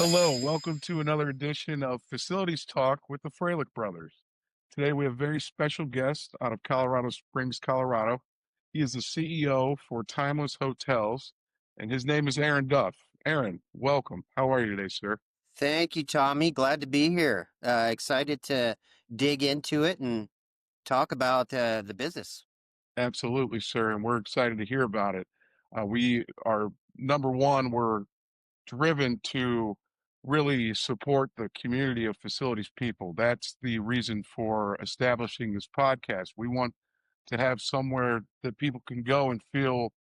Hello, welcome to another edition of Facilities Talk with the Froelich brothers. Today we have a very special guest out of Colorado Springs, Colorado. He is the CEO for Timeless Hotels, and his name is Arron Duff. Arron, welcome. How are you today, sir? Thank you, Tommy. Glad to be here. Excited to dig into it and talk about the business. Absolutely, sir, and we're excited to hear about it. We are number one, we're driven to really support the community of facilities people. That's the reason for establishing this podcast. We want to have somewhere that people can go and feel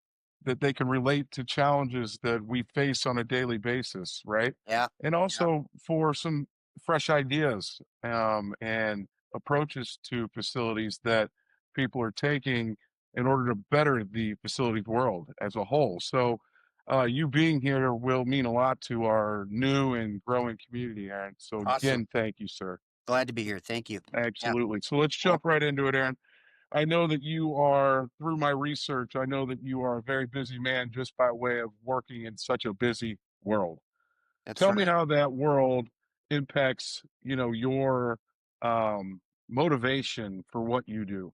that they can relate to challenges that we face on a daily basis, right? Yeah, And yeah, also for some fresh ideas and approaches to facilities that people are taking in order to better the facilities world as a whole. So, you being here will mean a lot to our new and growing community, Aaron. So awesome. again, thank you, sir. Glad to be here. Thank you. Yeah, Absolutely. So let's cool. jump right into it, Aaron. I know that you are, through my research, I know that you are a very busy man just by way of working in such a busy world. That's Tell me right. how that world impacts, your motivation for what you do.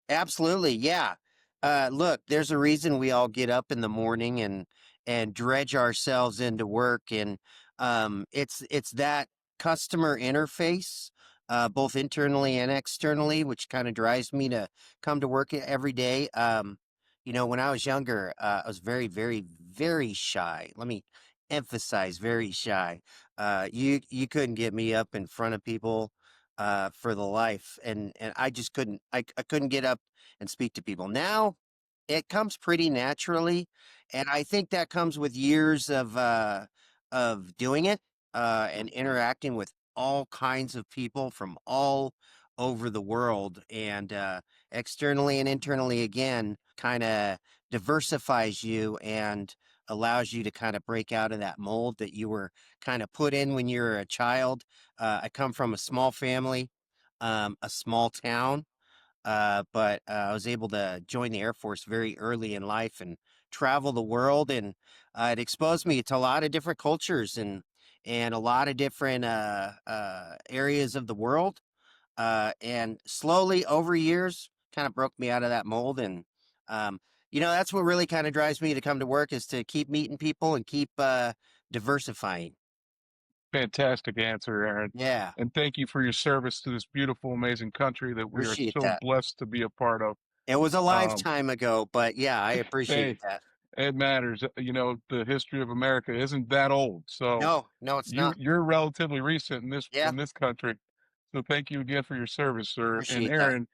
Absolutely. Yeah. Look, there's a reason we all get up in the morning and dredge ourselves into work, and it's that customer interface, both internally and externally, which kind of drives me to come to work every day. When I was younger, I was very, very, very shy. Let me emphasize very shy. You couldn't get me up in front of people for the life, and I just couldn't. I couldn't get up and speak to people. Now it comes pretty naturally, and I think that comes with years of doing it and interacting with all kinds of people from all over the world, and externally and internally again, kind of diversifies you and allows you to kind of break out of that mold that you were kind of put in when you were a child. I come from a small family, a small town, but I was able to join the Air Force very early in life and travel the world, and it exposed me to a lot of different cultures and a lot of different areas of the world. And slowly over years, kind of broke me out of that mold, and um, that's what really kind of drives me to come to work is to keep meeting people and keep diversifying. Fantastic answer, Aaron. Yeah, And thank you for your service to this beautiful, amazing country that we are appreciate so that. blessed to be a part of. It was a Um, lifetime ago, but yeah, I hey, appreciate that. it matters. The history of America isn't that old. So No, no, it's not. you're relatively recent in this Yeah, country. So thank you again for your service, sir. And appreciate that. Aaron,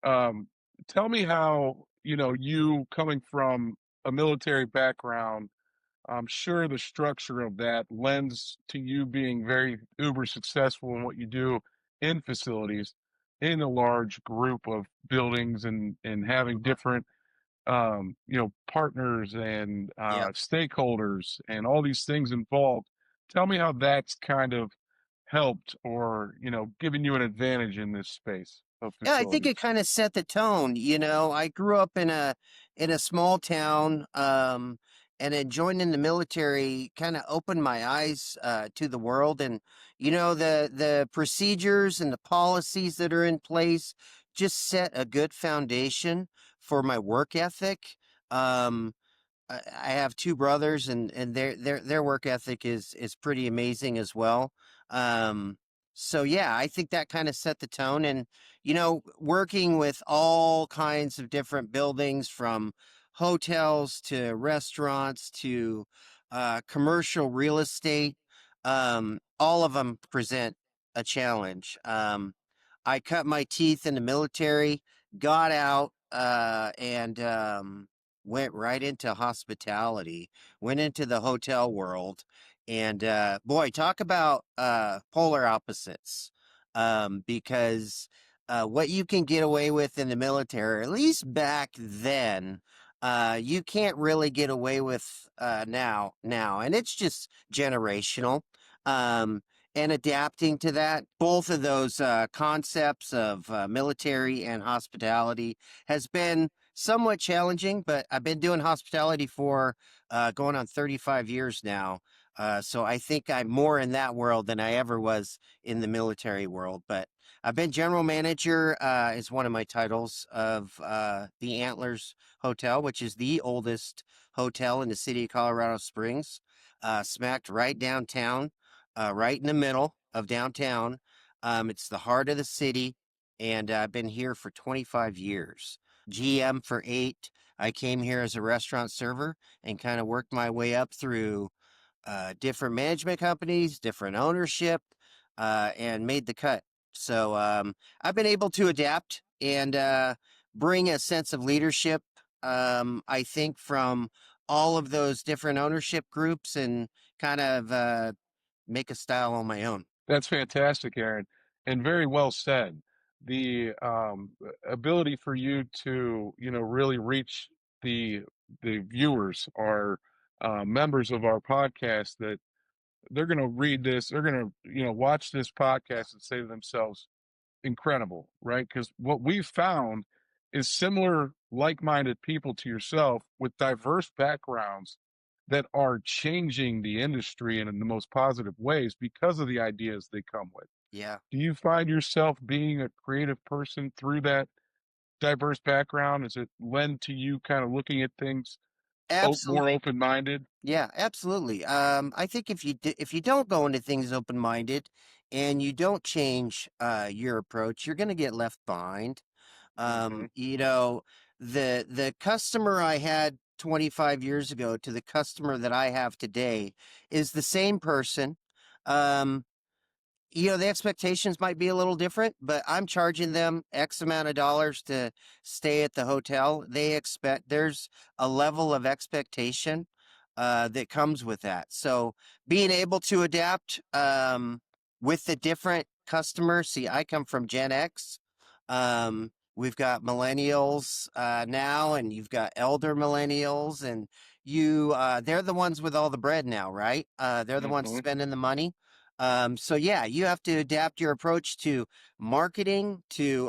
um, tell me how, you coming from a military background, I'm sure the structure of that lends to you being very uber successful in what you do in facilities in a large group of buildings and having different partners and Yep. stakeholders and all these things involved. Tell me how that's kind of helped or, given you an advantage in this space of Yeah, I think it facilities. kind of set the tone. I grew up in a small town, and then joining the military kind of opened my eyes to the world, and the procedures and the policies that are in place just set a good foundation for my work ethic. Um, I have two brothers, and their work ethic is pretty amazing as well. So yeah, I think that kind of set the tone, and working with all kinds of different buildings, from hotels to restaurants to commercial real estate, all of them present a challenge. I cut my teeth in the military, got out, and went right into hospitality, went into the hotel world. And boy, talk about polar opposites. Because what you can get away with in the military, at least back then, you can't really get away with now. And it's just generational. Um, and adapting to that, both of those concepts of military and hospitality has been somewhat challenging, but I've been doing hospitality for going on 35 years now. So I think I'm more in that world than I ever was in the military world. But I've been general manager, is one of my titles of the Antlers Hotel, which is the oldest hotel in the city of Colorado Springs, smacked right downtown, right in the middle of downtown. It's the heart of the city, and I've been here for 25 years. GM for 8. I came here as a restaurant server and kind of worked my way up through different management companies, different ownership, and made the cut. So I've been able to adapt and bring a sense of leadership, I think, from all of those different ownership groups and kind of make a style on my own. That's fantastic, Aaron, and very well said. The ability for you to, really reach the viewers or members of our podcast that they're going to read this, they're going to, watch this podcast and say to themselves, incredible, right? Because what we've found is similar, like-minded people to yourself with diverse backgrounds that are changing the industry in the most positive ways because of the ideas they come with. Yeah, Do you find yourself being a creative person through that diverse background? Does it lend to you kind of looking at things absolutely. more open-minded? Yeah, absolutely. I think if you don't go into things open minded and you don't change your approach, you're going to get left behind. Hmm. You know, the customer I had 25 years ago to the customer that I have today is the same person. Um, the expectations might be a little different, but I'm charging them X amount of dollars to stay at the hotel. They expect there's a level of expectation that comes with that. So being able to adapt with the different customers. See, I come from Gen X. We've got millennials now, and you've got elder millennials, and they're the ones with all the bread now, right? They're the ones Hmm. spending the money. So yeah, you have to adapt your approach to marketing, to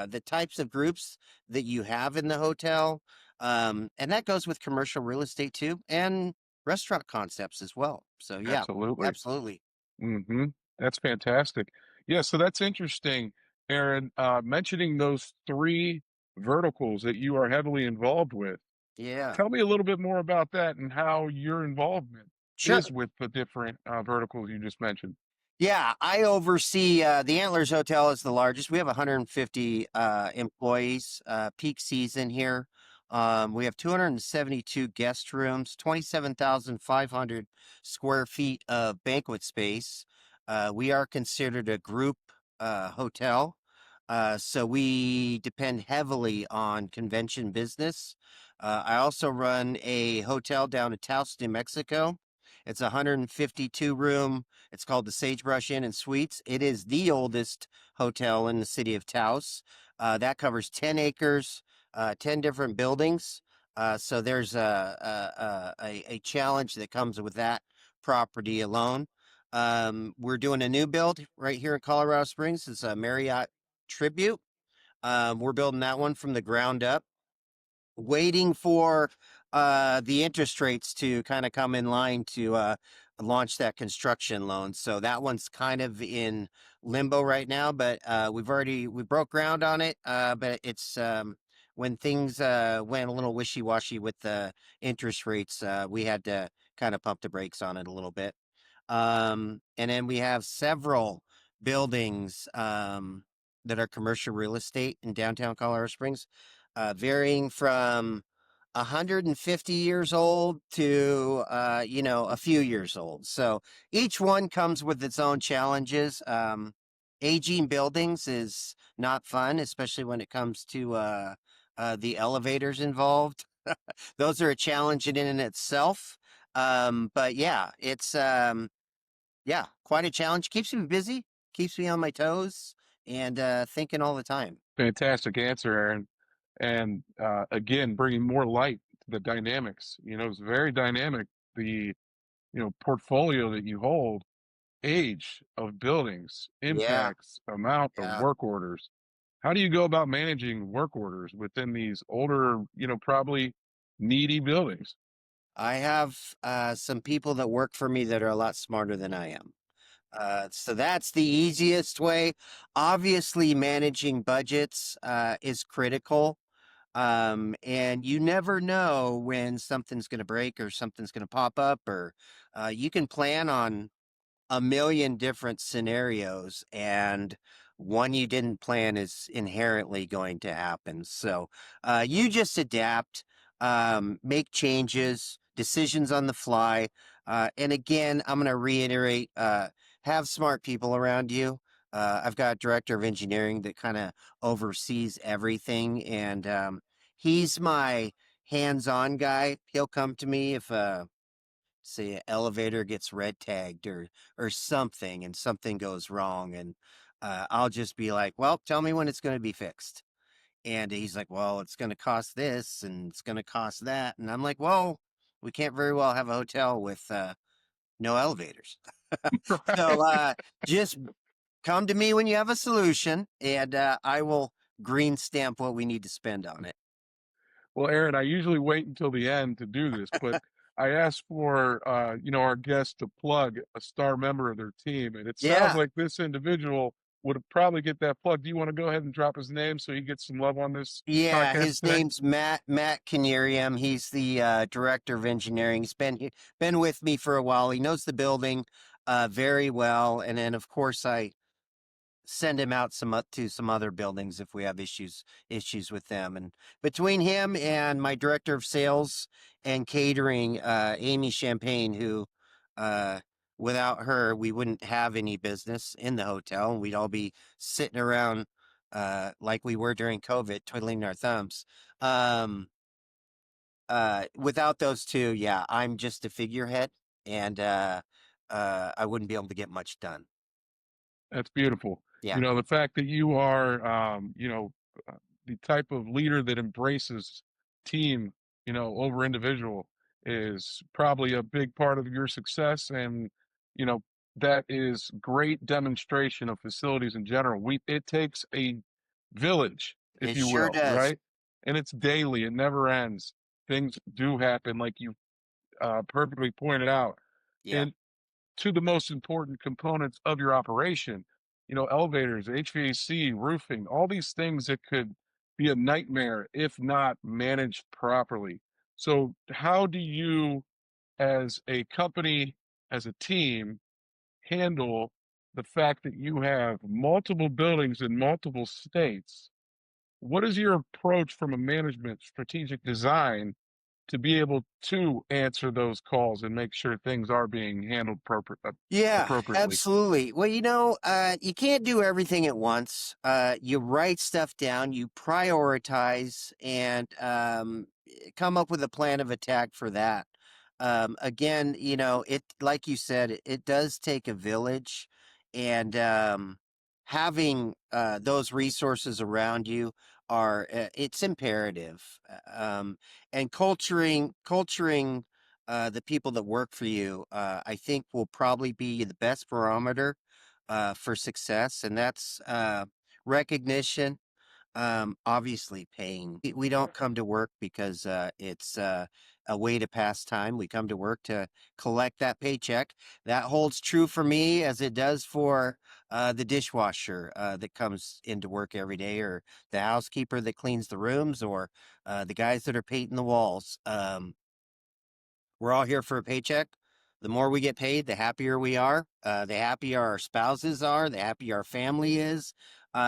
the types of groups that you have in the hotel. And that goes with commercial real estate too, and restaurant concepts as well. So yeah, Absolutely. absolutely. Hmm. That's fantastic. Yeah, so that's interesting, Aaron. Mentioning those three verticals that you are heavily involved with. Yeah. Tell me a little bit more about that and how your involvement Sure. is with the different verticals you just mentioned. Yeah, I oversee the Antlers Hotel is the largest. We have 150 employees, peak season here. We have 272 guest rooms, 27,500 square feet of banquet space. We are considered a group hotel. So we depend heavily on convention business. I also run a hotel down in Taos, New Mexico. It's a 152 room. It's called the Sagebrush Inn and Suites. It is the oldest hotel in the city of Taos. That covers 10 acres, 10 different buildings. So there's a challenge that comes with that property alone. We're doing a new build right here in Colorado Springs. It's a Marriott Tribute. We're building that one from the ground up, waiting for the interest rates to kind of come in line to launch that construction loan. So that one's kind of in limbo right now, but we broke ground on it. But it's when things went a little wishy-washy with the interest rates, we had to kind of pump the brakes on it a little bit. And then we have several buildings that are commercial real estate in downtown Colorado Springs, varying from 150 years old to a few years old. So each one comes with its own challenges. Aging buildings is not fun, especially when it comes to the elevators involved. Those are a challenge in and itself. But yeah, it's yeah, quite a challenge. Keeps me busy, keeps me on my toes, and thinking all the time. Fantastic answer, Aaron. And again, bringing more light to the dynamics. It's very dynamic. The portfolio that you hold, age of buildings, Yeah, impacts, amount of yeah. work orders. How do you go about managing work orders within these older, probably needy buildings? I have some people that work for me that are a lot smarter than I am. So that's the easiest way. Obviously, managing budgets is critical. And you never know when something's going to break or something's going to pop up, or you can plan on a million different scenarios, and one you didn't plan is inherently going to happen. So you just adapt, make changes, decisions on the fly. And again, I'm going to reiterate, have smart people around you. I've got a director of engineering that kind of oversees everything, and he's my hands-on guy. He'll come to me if say an elevator gets red tagged or something, and something goes wrong, and I'll just be like, well, tell me when it's going to be fixed. And he's like, well, it's going to cost this and it's going to cost that. And I'm like, well, we can't very well have a hotel with no elevators. So just come to me when you have a solution, and I will green stamp what we need to spend on it. Well, Aaron, I usually wait until the end to do this, but I asked for our guests to plug a star member of their team, and it sounds Yeah. like this individual would probably get that plug. Do you want to go ahead and drop his name so he gets some love on this Yeah, podcast his today? name's Matt Canarium. He's the director of engineering. Been with me for a while. He knows the building very well, and then of course I send him out to some other buildings if we have issues with them. And between him and my director of sales and catering, Amy Champagne, who uh, without her we wouldn't have any business in the hotel, and we'd all be sitting around like we were during COVID, twiddling our thumbs. Um, without those two, yeah, I'm just a figurehead, and I wouldn't be able to get much done. That's beautiful. Yeah, The fact that you are, the type of leader that embraces team, over individual is probably a big part of your success. And, you know, that is great demonstration of facilities in general. It takes a village, if it you sure will, does. right? And it's daily. It never ends. Things do happen, like you perfectly pointed out. Yeah. And to the most important components of your operation, elevators, HVAC, roofing, all these things that could be a nightmare if not managed properly. So, how do you, as a company, as a team, handle the fact that you have multiple buildings in multiple states? What is your approach from a management strategic design to be able to answer those calls and make sure things are being handled Yeah, appropriately? absolutely. Well, you can't do everything at once. You write stuff down, you prioritize, and come up with a plan of attack for that. Again, it like you said, it does take a village, and having those resources around you are it's imperative. And culturing the people that work for you, I think will probably be the best barometer for success, and that's recognition. Obviously, paying. We don't come to work because it's a way to pass time. We come to work to collect that paycheck. That holds true for me as it does for the dishwasher that comes into work every day, or the housekeeper that cleans the rooms, or the guys that are painting the walls. We're all here for a paycheck. The more we get paid, the happier we are. The happier our spouses are, the happier our family is.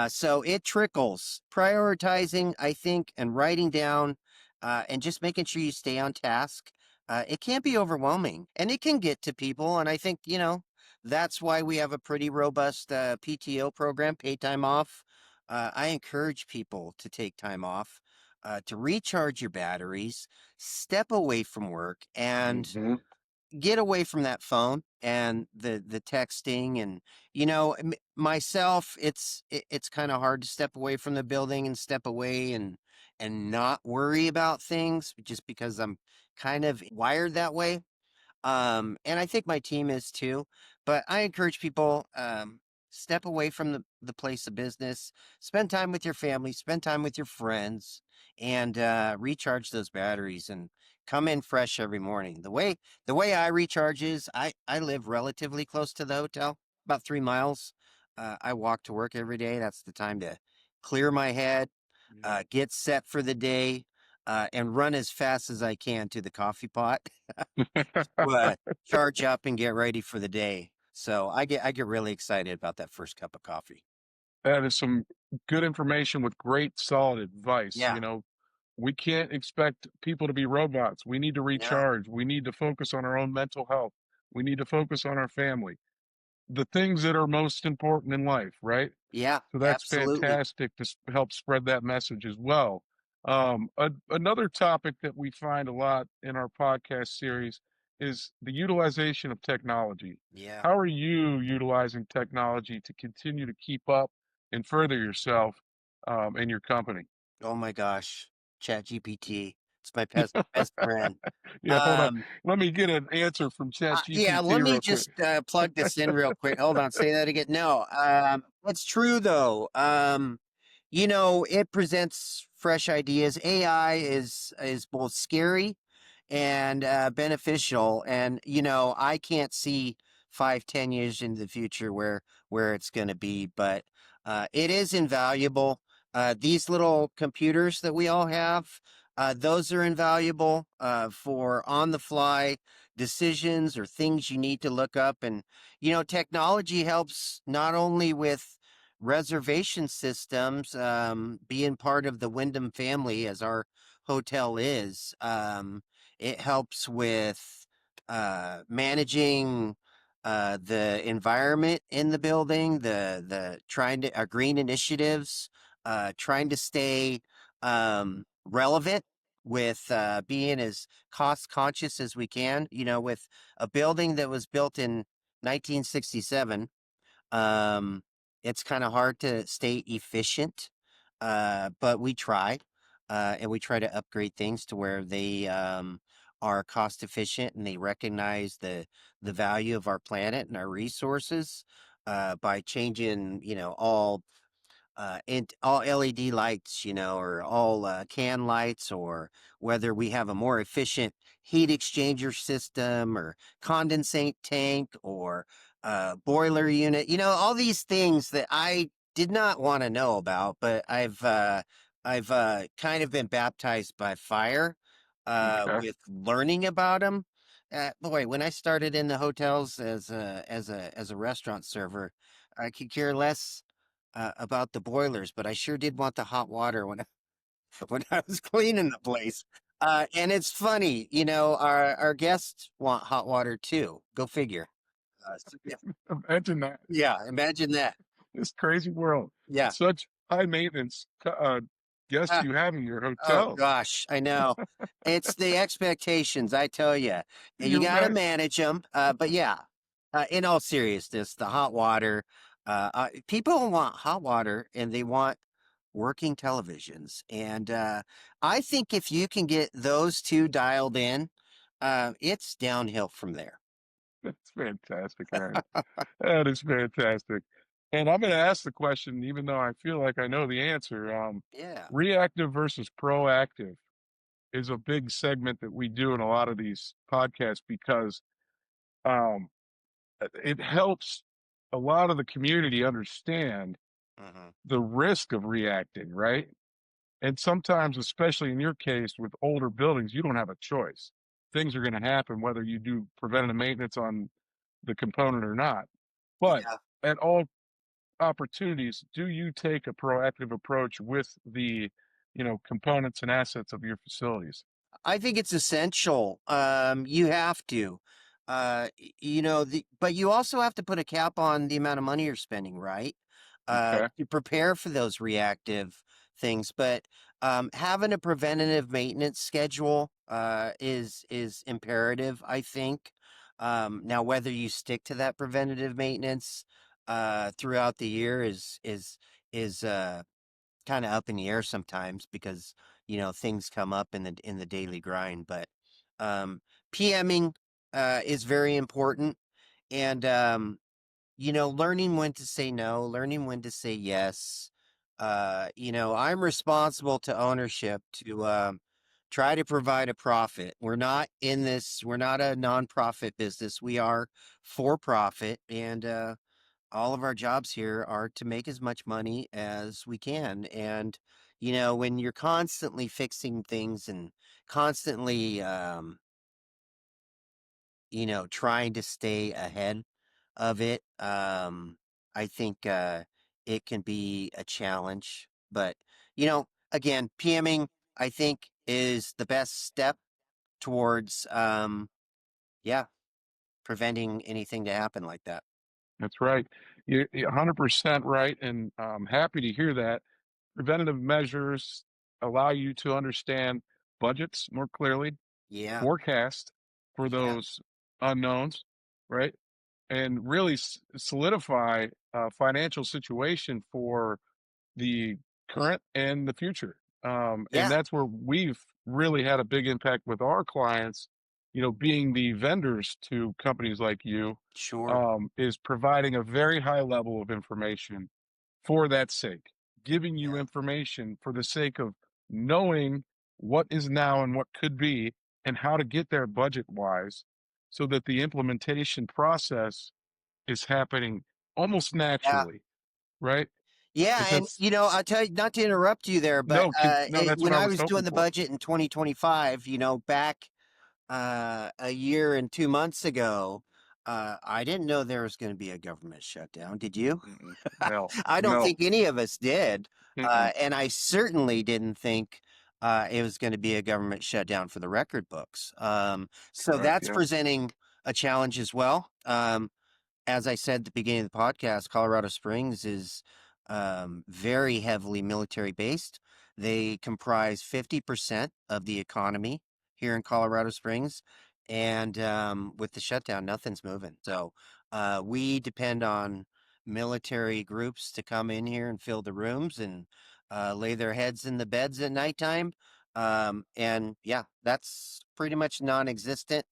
So it trickles. Prioritizing, I think, and writing down and just making sure you stay on task. It can be overwhelming, and it can get to people. And I think, that's why we have a pretty robust PTO program, paid time off. I encourage people to take time off to recharge your batteries, step away from work, and Mhm. get away from that phone and the texting. And myself, it's kind of hard to step away from the building and step away and not worry about things, just because I'm kind of wired that way. And I think my team is too. But I encourage people, step away from the place of business, spend time with your family, spend time with your friends, and recharge those batteries and come in fresh every morning. The way I recharge is I live relatively close to the hotel, about 3 miles. I walk to work every day. That's the time to clear my head, Yeah. get set for the day, and run as fast as I can to the coffee pot to charge up and get ready for the day. So I get really excited about that first cup of coffee. That is some good information with great solid advice. Yeah, We can't expect people to be robots. We need to no, recharge. We need to focus on our own mental health. We need to focus on our family, the things that are most important in life, right? yeah, So that's absolutely. fantastic to help spread that message as well. Another topic that we find a lot in our podcast series is the utilization of technology. Yeah. How are you utilizing technology to continue to keep up and further yourself and your company? Oh my gosh, Chat GPT. It's my best friend. Yeah, hold on. Um, Let me get an answer from yeah, ChatGPT let me real quick. just plug this in real quick. Hold on, say that again. No, it's true though. It presents fresh ideas. AI is both scary and beneficial, and I can't see 5, 10 years into the future where it's going to be, but it is invaluable. These little computers that we all have, those are invaluable for on the fly decisions or things you need to look up. And, technology helps not only with reservation systems, being part of the Wyndham family as our hotel is, it helps with managing the environment in the building, the trying to green initiatives, trying to stay relevant with being as cost conscious as we can. With a building that was built in 1967, um, it's kind of hard to stay efficient, but we try, and we try to upgrade things to where they are cost efficient and they recognize the value of our planet and our resources by changing, all LED lights, or all can lights, or whether we have a more efficient heat exchanger system or condensate tank or boiler unit, all these things that I did not want to know about, but I've kind of been baptized by fire Okay. with learning about them. Boy, when I started in the hotels as a restaurant server, I could care less about the boilers, but I sure did want the hot water when when I was cleaning the place. And it's funny, our guests want hot water too. Go figure. Yeah, Imagine that. yeah, imagine that. This crazy world. Yeah. Such high maintenance guests Uh, you have in your oh hotels. gosh, I know. It's the expectations, I tell you. You You're got to right. manage them. But yeah, in all seriousness, the hot water. People want hot water and they want working televisions. And I think if you can get those two dialed in, it's downhill from there. That's fantastic, Aaron. That is fantastic. And I'm going to ask the question, even though I feel like I know the answer. Yeah. Reactive versus proactive is a big segment that we do in a lot of these podcasts because um, it helps a lot of the community understand Hmm. the risk of reacting, right? And sometimes, especially in your case with older buildings, you don't have a choice. Things are going to happen whether you do preventative maintenance on the component or not. But Yeah. at all opportunities, do you take a proactive approach with the, components and assets of your facilities? I think it's essential. You have to, but you also have to put a cap on the amount of money you're spending, right? Okay. To prepare for those reactive things. But having a preventative maintenance schedule is imperative, I think. Now, whether you stick to that preventative maintenance throughout the year is kind of up in the air sometimes because things come up in the daily grind. But um PMing is very important, and learning when to say no, learning when to say yes. I'm responsible to ownership try to provide a profit. We're not a nonprofit business. We are for profit. And all of our jobs here are to make as much money as we can. And, when you're constantly fixing things and constantly, trying to stay ahead of it, I think it can be a challenge. But, again, PMing, I think, is the best step towards, yeah, preventing anything to happen like that. That's right. You're 100% right, and I'm happy to hear that. Preventative measures allow you to understand budgets more clearly, Yeah, forecast for yeah, those unknowns, right? And really solidify a financial situation for the current and the future. And yeah, that's where we've really had a big impact with our clients, being the vendors to companies like you, sure. is providing a very high level of information for that sake, giving you Yeah, information for the sake of knowing what is now and what could be and how to get there budget wise so that the implementation process is happening almost yeah. naturally, right? Yeah, Because and that's I'll tell you, not to interrupt you there, but no, that's what when I I was was doing hoping the for. budget in 2025, back a year and 2 months ago, I didn't know there was going to be a government shutdown. Did you? Mm-mm. No, I don't no. think any of us did, Mm-mm. and I certainly didn't think it was going to be a government shutdown for the record books. So Correct. that's Yeah. presenting a challenge as well. As I said at the beginning of the podcast, Colorado Springs is very heavily military based. They comprise 50% of the economy here in Colorado Springs. And with the shutdown, nothing's moving. So we depend on military groups to come in here and fill the rooms and lay their heads in the beds at nighttime. And yeah, that's pretty much non existent.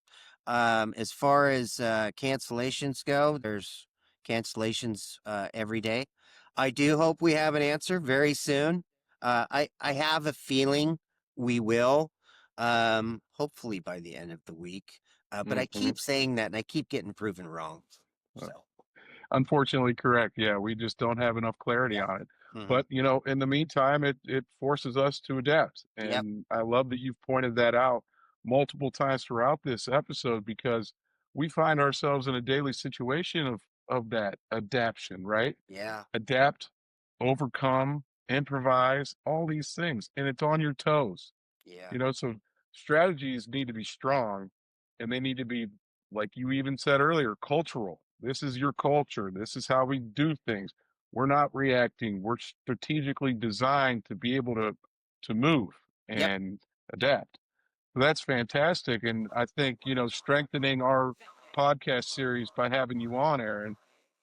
As far as cancellations go, there's cancellations every day. I do hope we have an answer very soon. I have a feeling we will, hopefully by the end of the week. But I Hmm. keep saying that and I keep getting proven wrong. So, Unfortunately, correct. Yeah, we just don't have enough clarity yeah. on it. Hmm. But in the meantime, it forces us to adapt, Yep. and I love that you've pointed that out multiple times throughout this episode because we find ourselves in a daily situation of that adaptation, right? Yeah. Adapt, overcome, improvise, all these things, and it's on your toes. Yeah. So strategies need to be strong and they need to be, like you even said earlier, cultural. This is your culture. This is how we do things. We're not reacting. We're strategically designed to be able to move Yep. and adapt. So that's fantastic. And I think, strengthening our podcast series by having you on, Aaron,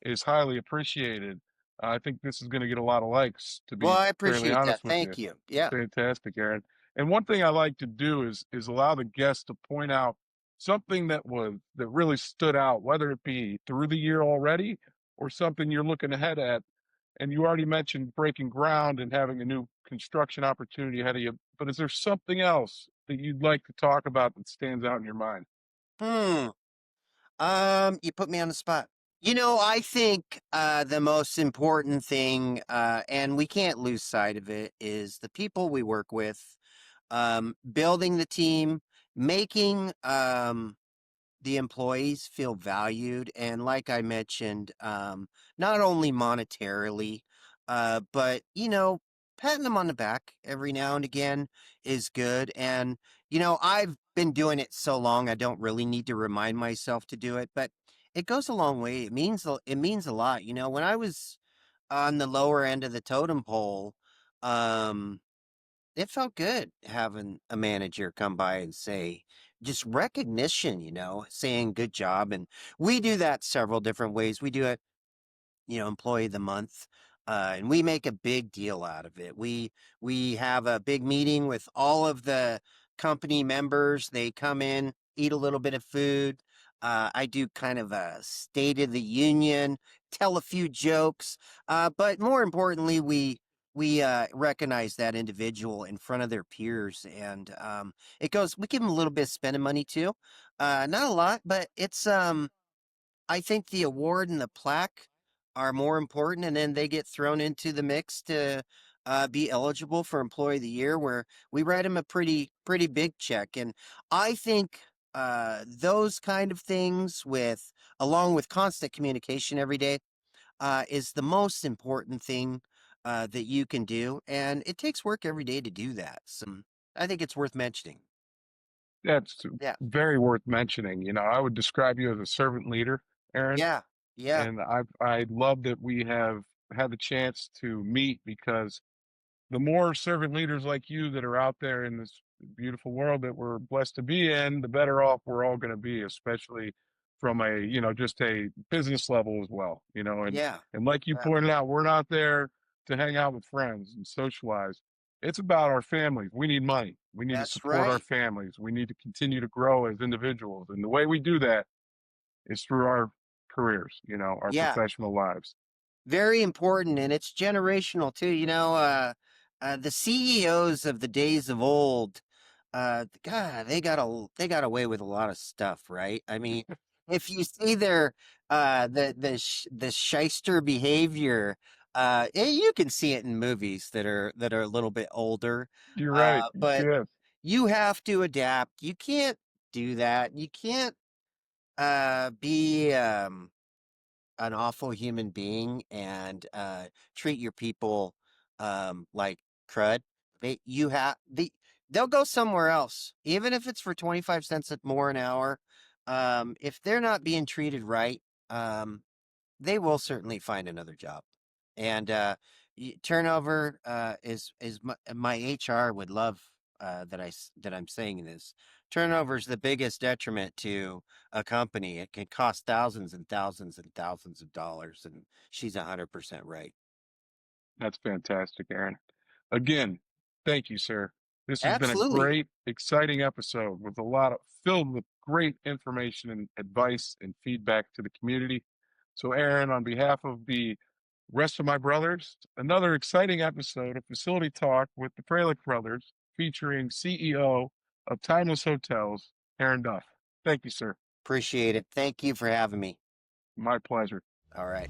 is highly appreciated. I think this is going to get a lot of likes, to Well, be I fairly appreciate that. honest with you. Thank you. Yeah. Fantastic, Aaron. And one thing I like to do is allow the guests to point out something that really stood out, whether it be through the year already or something you're looking ahead at. And you already mentioned breaking ground and having a new construction opportunity ahead of you. But is there something else that you'd like to talk about that stands out in your mind? Hmm. You put me on the spot. I think the most important thing, and we can't lose sight of it, is the people we work with, building the team, making the employees feel valued. And like I mentioned, not only monetarily, but, patting them on the back every now and again is good. And, I've been doing it so long, I don't really need to remind myself to do it, but it goes a long way. It means a lot. When I was on the lower end of the totem pole, um, it felt good having a manager come by and say, just recognition, saying good job. And we do that several different ways. We do it, employee of the month. And we make a big deal out of it. We have a big meeting with all of the company members. They come in, eat a little bit of food. I do kind of a state of the union, tell a few jokes. But more importantly, we we recognize that individual in front of their peers, and it goes. We give them a little bit of spending money too, not a lot, but it's. I think the award and the plaque are more important, and then they get thrown into the mix to be eligible for Employee of the Year, where we write them a pretty big check. And I think those kind of things, with along with constant communication every day, is the most important thing that you can do, and it takes work every day to do that. So I think it's worth mentioning. That's Yeah, very worth mentioning. I would describe you as a servant leader, Aaron, yeah, yeah, and I love that we have had the chance to meet because the more servant leaders like you that are out there in this beautiful world that we're blessed to be in, the better off we're all going to be, especially from a, just a business level as well, yeah, and like you yeah. pointed out, we're not there to hang out with friends and socialize. It's about our families. We need money. We need to That's support our right. families. We need to continue to grow as individuals. And the way we do that is through our careers, our Yeah, professional lives. very important, and it's generational too. The CEOs of the days of old, God, they got away with a lot of stuff, right? I mean, if you see their the shyster behavior, you can see it in movies that are a little bit older. You're right. But Yes. you have to adapt. You can't do that. You can't be an awful human being and treat your people like crud. They'll go somewhere else, even if it's for 25 cents more an hour. If they're not being treated right, um, they will certainly find another job. And turnover is my HR would love that I'm saying this. Turnover is the biggest detriment to a company. It can cost thousands and thousands and thousands of dollars, and she's 100% right. That's fantastic, Aaron. Again, thank you, sir. This has been a Absolutely. great, exciting episode with a lot of filled with great information and advice and feedback to the community. So, Aaron, on behalf of the rest of my brothers, another exciting episode of Facility Talk with the Froelich brothers, featuring CEO of Timeless Hotels, Arron Duff. Thank you, sir. Appreciate it. Thank you for having me. My pleasure. All right.